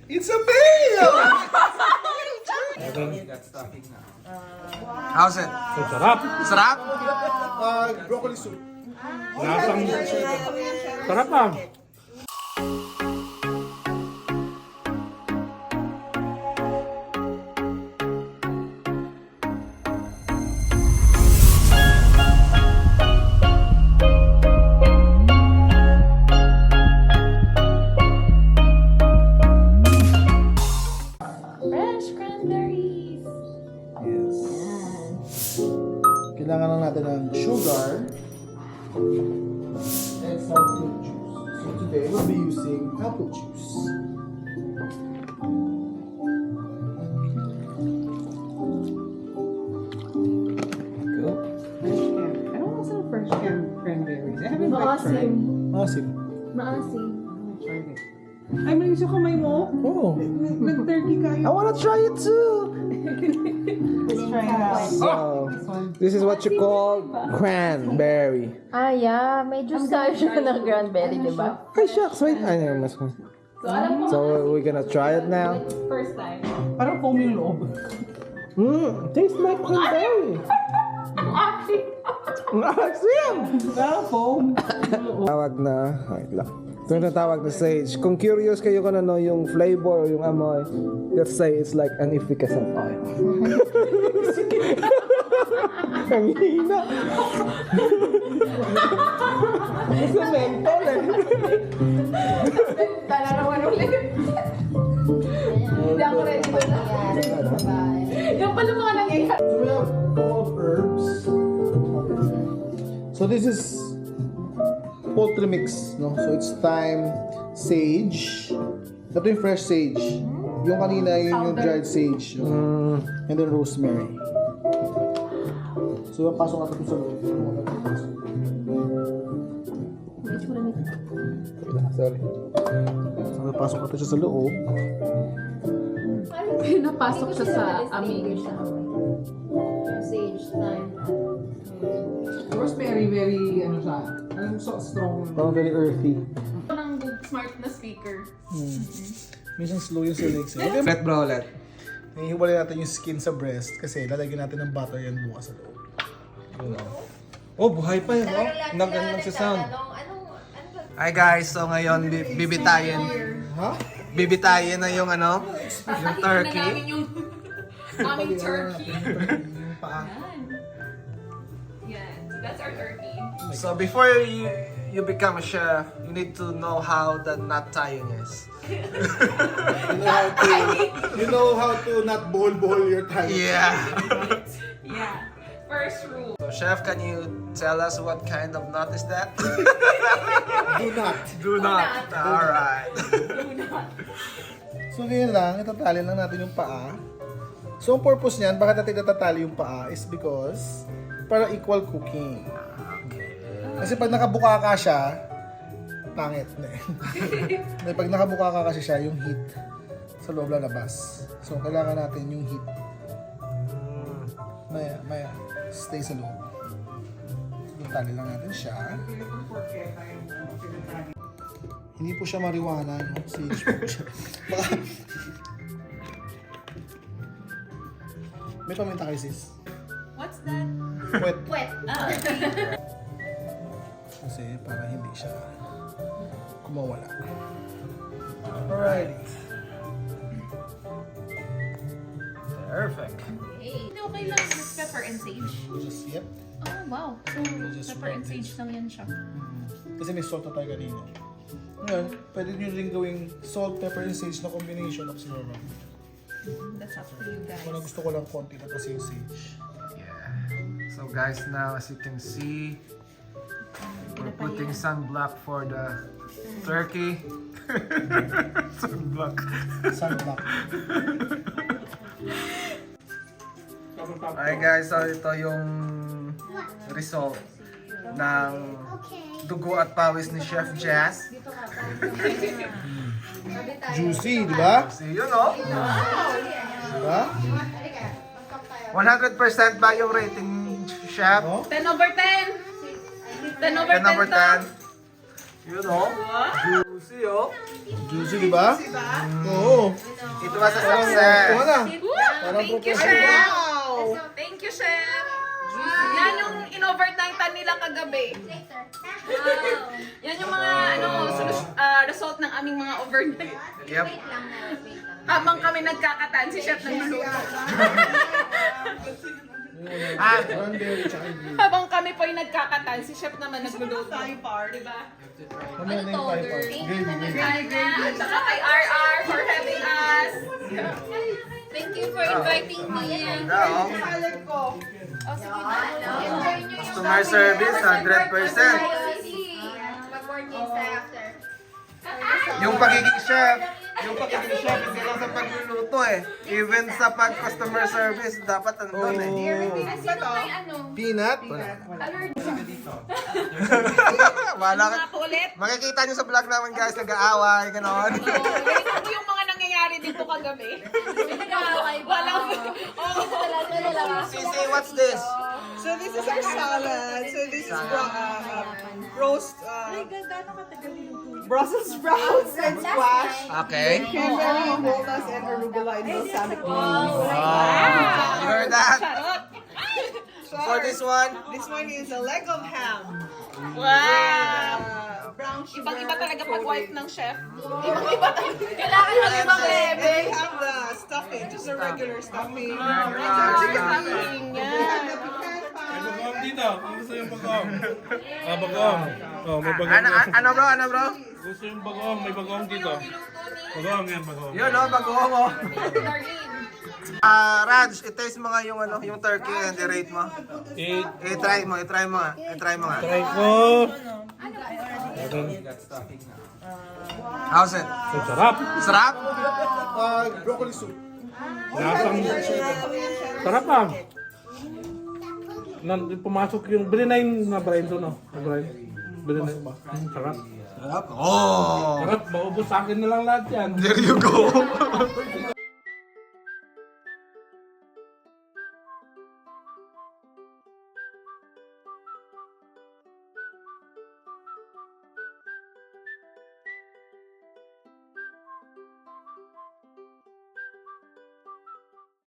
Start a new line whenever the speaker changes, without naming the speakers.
It's a meal!
How's it?
So, sarap.
Sarap?
Broccoli soup.
Lasang... Sarap ah.
Fresh cranberries.
Yes. Kailangan lang natin ng sugar and some fruit juice. So today we'll be using apple juice. Go.
I don't want some fresh cranberries. I haven't
Maasim.
Awesome.
Maasim.
tried it. Ay, malinis yung kamay mo?
Oh,
Nag-turkey
I
kayo.
wanna try it too.
Let's try it out.
So, this is what you call cranberry.
Ah, yeah. May juice tayo siya ng cranberry, di ba?
Ay, shucks, wait. Ay, no, mas.
So, alam mo,
So, we're gonna try it now.
first time.
Parang foam yung loob.
Tastes like cranberry. Asim!
Parang foam.
Tawag na, wait lang. Ito yung tawag na sage. Kung curious kayo kung ano yung flavor o yung amoy, let's say it's like an efficacy oil. Ang hina. Sa mental eh.
Talarawan ulit. Hindi ako ready ko na. Yung pala mga nangyayari.
So we have all herbs. So this is poultry mix, no? So it's thyme, sage. Ito yung fresh sage. Yung kanina, yun yung dried sage. No? And then rosemary. So pasok natin sa loob. Sorry. So pasok natin siya sa loob.
Pinapasok siya sa amin. Sage, thyme.
Rosemary, very, ano siya, parang so strong.
Parang very earthy.
Ng smart na speaker.
Minsan slow yung sa legs. Okay,
Let bro, let.
hihiwalay natin yung skin sa breast kasi lalagyan natin ng butter yan bukas sa loob.
Oh, buhay pa yun, oh. Nagsasound. Hi guys, so ngayon bibitayin.
Ha?
Bibitayin na yung ano, yung turkey.
Yung aming turkey.
Yung paa.
Yan. So that's our turkey.
So before you become a chef, you need to know how the knot tying is.
You know how to not bowl your time.
Yeah.
Yeah. First rule.
So chef, can you tell us what kind of knot is that?
Do not.
Do not. All right.
So ngayon lang, itatali lang natin yung paa. So ang purpose niyan, bakit natin itatali yung paa is because para equal cooking. Kasi pag nakabuka ka siya, pangit. Hindi, pag nakabuka ka kasi siya, yung heat sa loob lalabas. So kailangan natin yung heat. Maya, stay sa loob. Tali lang natin siya. Hindi po siya marijuana, no? Sage po siya. Baka... May paminta kayo, sis.
What's that?
Wet.
Wet. Ah.
Kasi para hindi siya kumawala. Alright.
Perfect.
Hey. Okay lang with pepper and sage.
Just, yep.
Oh, wow. So,
Just
pepper and
spread
sage lang yan siya.
Kasi may salt na tayo kanina. Ngayon, pwede nyo rin gawing salt, pepper, and sage na combination of sinurang.
That's up to you guys.
Kung gusto ko lang konti na kasi yung sage.
Yeah. So guys, now as you can see, we're putting sunblock for the turkey. Sunblock.
Sunblock.
Alright guys, so ito yung result ng dugo at pawis ni Chef Jazz.
Juicy, di ba?
See you, no?
Di ba?
100% ba yung rating, Chef?
No?
10 over 10! 10 over
10 over
10 to.
10. Yun oh. Juicy oh.
Juicy, di ba? Oo.
It was a
Parang,
success.
kuha na. Parang
Thank you,
professional.
Chef! Thank you, Chef! Yan yung in-overnightan nila kagabi. Yan yung mga result ng aming mga overnight.
Yep.
Habang kami nagkakatan, si Chef nagluluto.
Cranberry tsaka green.
Habang kami po ay nagkakatan, si Chef naman nagluluto. Diba?
Mamaya na yung pie part. Gravy.
At saka kay RR for having us.
Thank you for inviting me.
Ganda oh. Customer service, 100%. Yung pagiging chef, hindi lang sa pagluluto eh. Even sa pag-customer service, dapat andun eh.
Peanut? Wala.
Wala ka.
Mga po ulit.
Makikita nyo sa vlog namin guys, nag-aaway, gano'n.
Ganito po yung mga nangyayari dito kagabi. Walang...
Sisi, what's this?
So this is our salad. So this is roast Brussels sprouts and squash.
Okay.
Cranberry, walnuts, and arugula in balsamic beans.
You heard that?
Charot!
For this one,
This one is a leg of ham.
Wow!
Brown sugar.
Ibang-iba talaga pag wife ng chef. Ibang-iba talaga. Kailangan ng ibang
And
level.
we have the stuffing, just a regular stuffing.
Sasabihin niya.
Bagoong dito. Ang gusto yung bagoong. Bagoong. Oh, may bagoong.
ano bro, ano bro?
Gusto yung bagoong. May bagoong dito. Bagoong yan, bagoong.
Yun oh, bagoong oh.
Darlene.
Raj, i-taste mo nga yung ano, yung turkey and i-rate mo. I-try mo nga.
Try ko.
How's it?
So, sarap.
Sarap?
Broccoli soup.
Lasang. Sarap ah. Pumasok yung Brinain na Brian doon, no? Brian. Brinain. Sarap.
Sarap? Oh!
Sarap, maubos sa akin na lang lahat yan.
There you go.